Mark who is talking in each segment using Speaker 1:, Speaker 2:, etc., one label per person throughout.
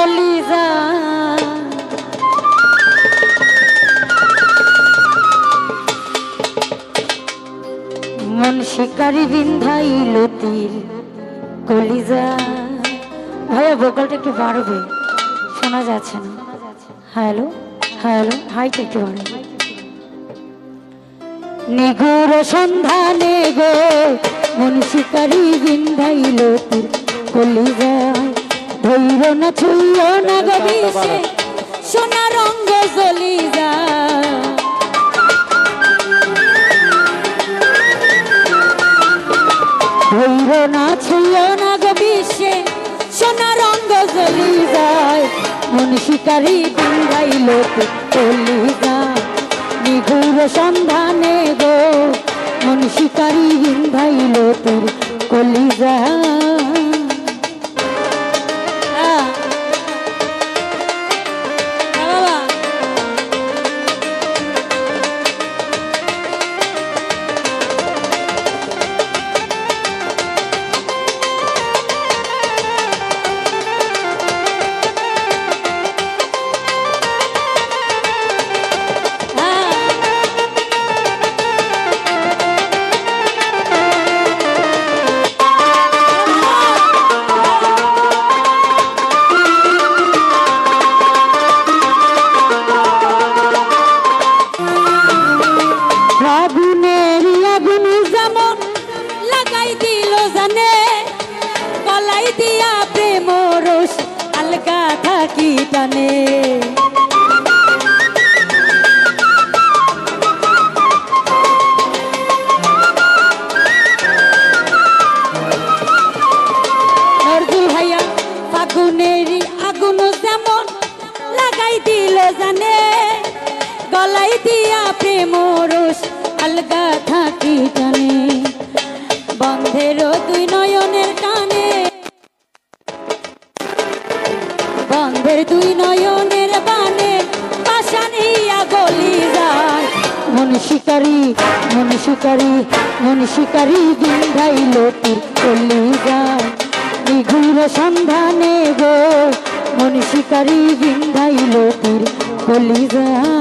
Speaker 1: কলিজা মন শিকারি বিন্ধাইল তীর কলিজা। ভাইয়া ভোকালটা একটু বাড়বে, শোনা যাচ্ছে না। হ্যালো হ্যালো, হাইটা একটু বাড়বে। নিগুড় সন্ধানে গো মন শিকারি বিন্ধাইল তীর কলিজা। ধৈর্য না ছুঁয় না গো বিষে সোনা রঙ্গ জ্বলি যা। ধৈর্য না ছুঁয় না গো বিষে সোনা রঙ্গ জ্বলি যায়। মন শিকারি বিন্ধাইল তীর কলিজা। নিগুড় সন্ধানে গো মন শিকারি বিন্ধাইল তীর কলিজা। আগুনেরই আগুন যেমন লাগাই দিল জানে, গলাই দিয়া প্রেম রস আলগা থাকি টানে। বন্ধের দুই নয়নের টানে, বন্ধের দুই নয়নের বানে পাশানিয়া গলি যায়। মন শিকারি মন শিকারি মন শিকারি বিন্ধাইল তীর কলি যায়। নিগুড় সন্ধানে গো মন শিকারি বিন্ধাইল তীর কলি যায়।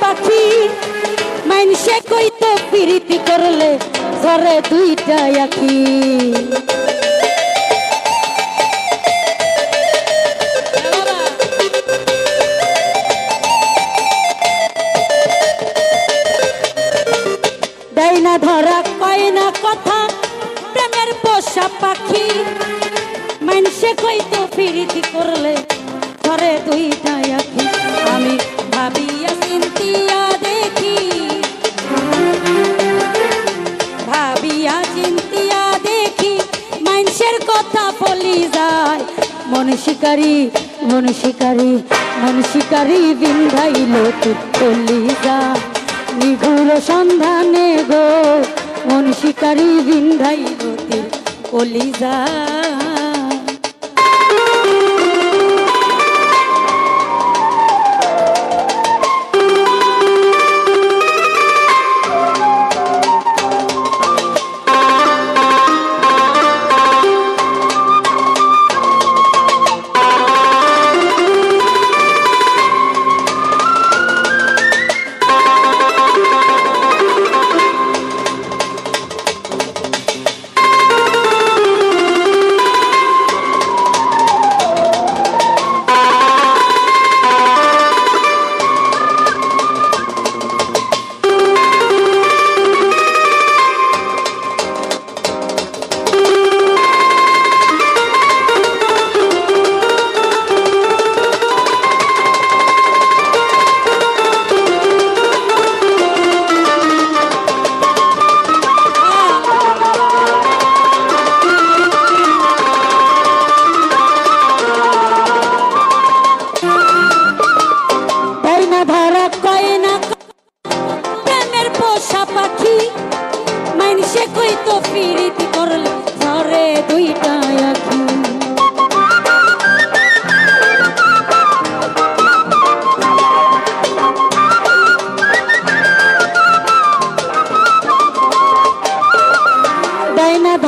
Speaker 1: পাখি মাইনসে কইতো প্রীতি করলে ঘরে দুইটা আখি। দেয় না ধরা কয় না কথা প্রেমের পোষা পাখি মাইনসে কইতো প্রীতি করলে ঘরে দুইটা আখি। আমি ভাবিয়া চিন্তিয়া দেখি, ভাবিয়া চিন্তিয়া দেখি মানুষের কথা বলি যায়। মন শিকারি মন শিকারি মন শিকারি বিন্ধাইল তীর কলি যায়। নিগুড় সন্ধানে গো মন শিকারি বিন্ধাইল তীর কলি যায়।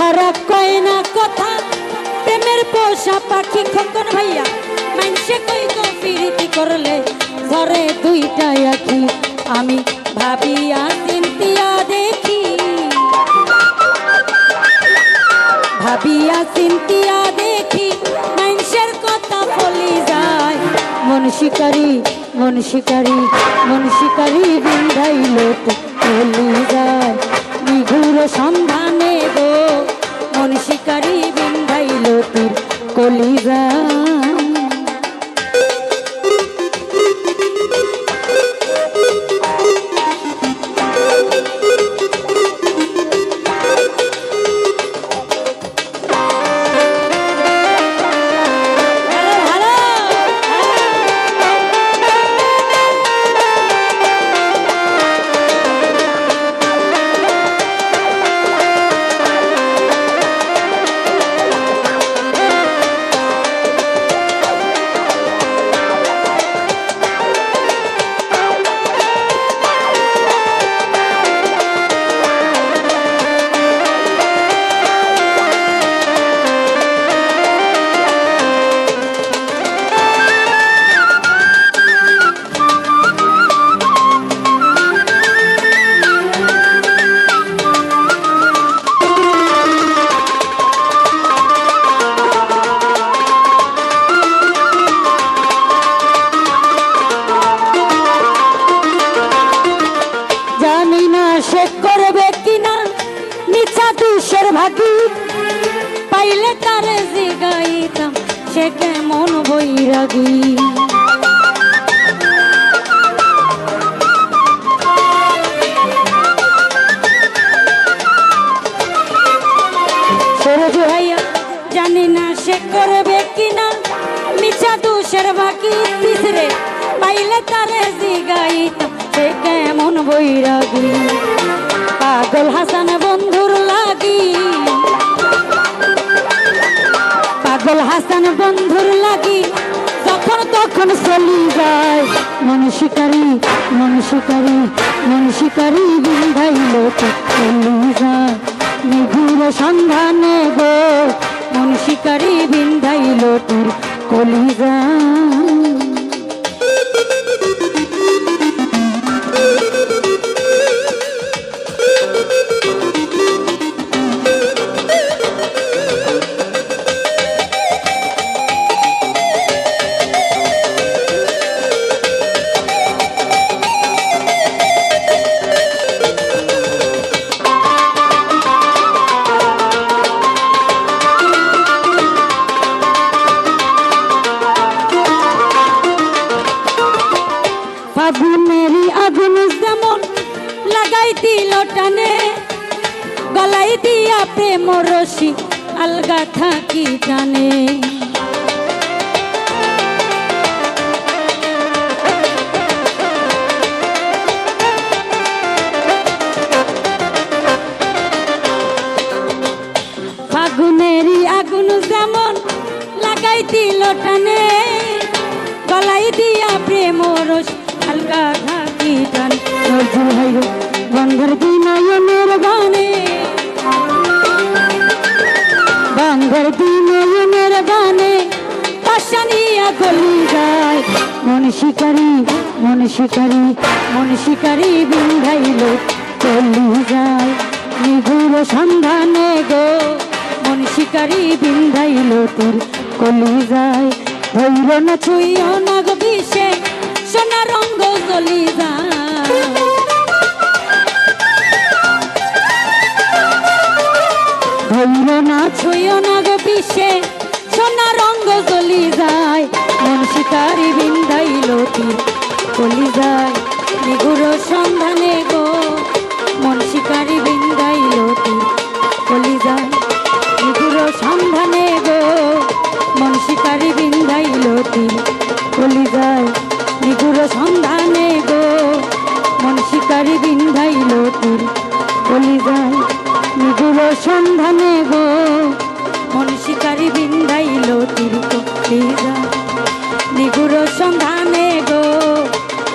Speaker 1: ওহারা কয় না কথা প্রেমের পোষা পাখি খোকন ভাইয়া মানুষে কই তো প্রীতি করলে ধরে দুইটা আখি আমি ভাবিয়া চিন্তিয়া দেখি ভাবিয়া চিন্তিয়া দেখি মানুষের কথা বলি যায় মন শিকারি মন শিকারি মন শিকারি বিন্ধাইল বলি যায় নিঘুর সন্ধানে গো মন শিকারি বিন্ধাইল তোর কলিজা ভাগি পাইলে তারে জিগাইতাম সে কেমন বৈরাগী সরজু ভাইয়া জানি না সে করবে কিনা মিছা দুষের ভাগি তিসরে পাইলে তারে জিগাইতাম সে কেমন বৈরাগী পাগল হাসান বন্ধুর লাগি পাগল হাসান বন্ধুর লাগি যখন তখন চলি যায় মন শিকারি মন শিকারি মন শিকারি বিন্ধাইল চলি যায় নিঘুর সন্ধানে গো মন শিকারি বিন্ধাইল তোর কলিজা ফাগুনেরই আগুন যেমন লাগাই দিল টানে গলাই দিয়া প্রেম রশি আলগা থাকি জানে ফাগুনেরই আগুন যেমন লাগাই দিল টানে গলাই দিয়া প্রেম রশি আলগা থাকি জান নজরুল ভাই বন্ধুর বিনয়নের গানে বন্ধুর বিনয়নের গানে পাশানিয়া গলি যায় মন শিকারি মন শিকারি মন শিকারি বিন্ধাইল চলি যায় নিঘুর সন্ধানে গো মন শিকারি বিন্ধাইল তোর কলি যায় ধৈর না ছুঁইও না গো বিষে সোনা রঙ্গ চলি যায় ধৈর না ছুঁইও না গো বিষে সোনা রঙ্গ চলি যায় মন শিকারি বিন্ধাইল তোর কলি যায় নিঘুর সন্ধানে গো মন শিকারি বিন্ধাইল তোর কলি যায় নিঘুর সন্ধানে গো মন শিকারি বিন্ধাইল তোর কলি যায় নিঘুর সন্ধানে গো মন শিকারি বিন্ধাইল তোর কলি যায় নিঘুর সন্ধানে গো মন শিকারি বিন্ধাইল তোর কলি যায় নিঘুর সন্ধানে গো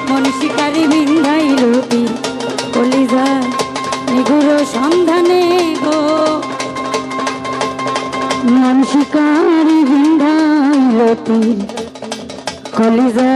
Speaker 1: মন শিকারি বিন্ধাইল তোর কলি যায় নিঘুর সন্ধানে গো মন শিকারি ভিন্ধাইল তীর কলিজা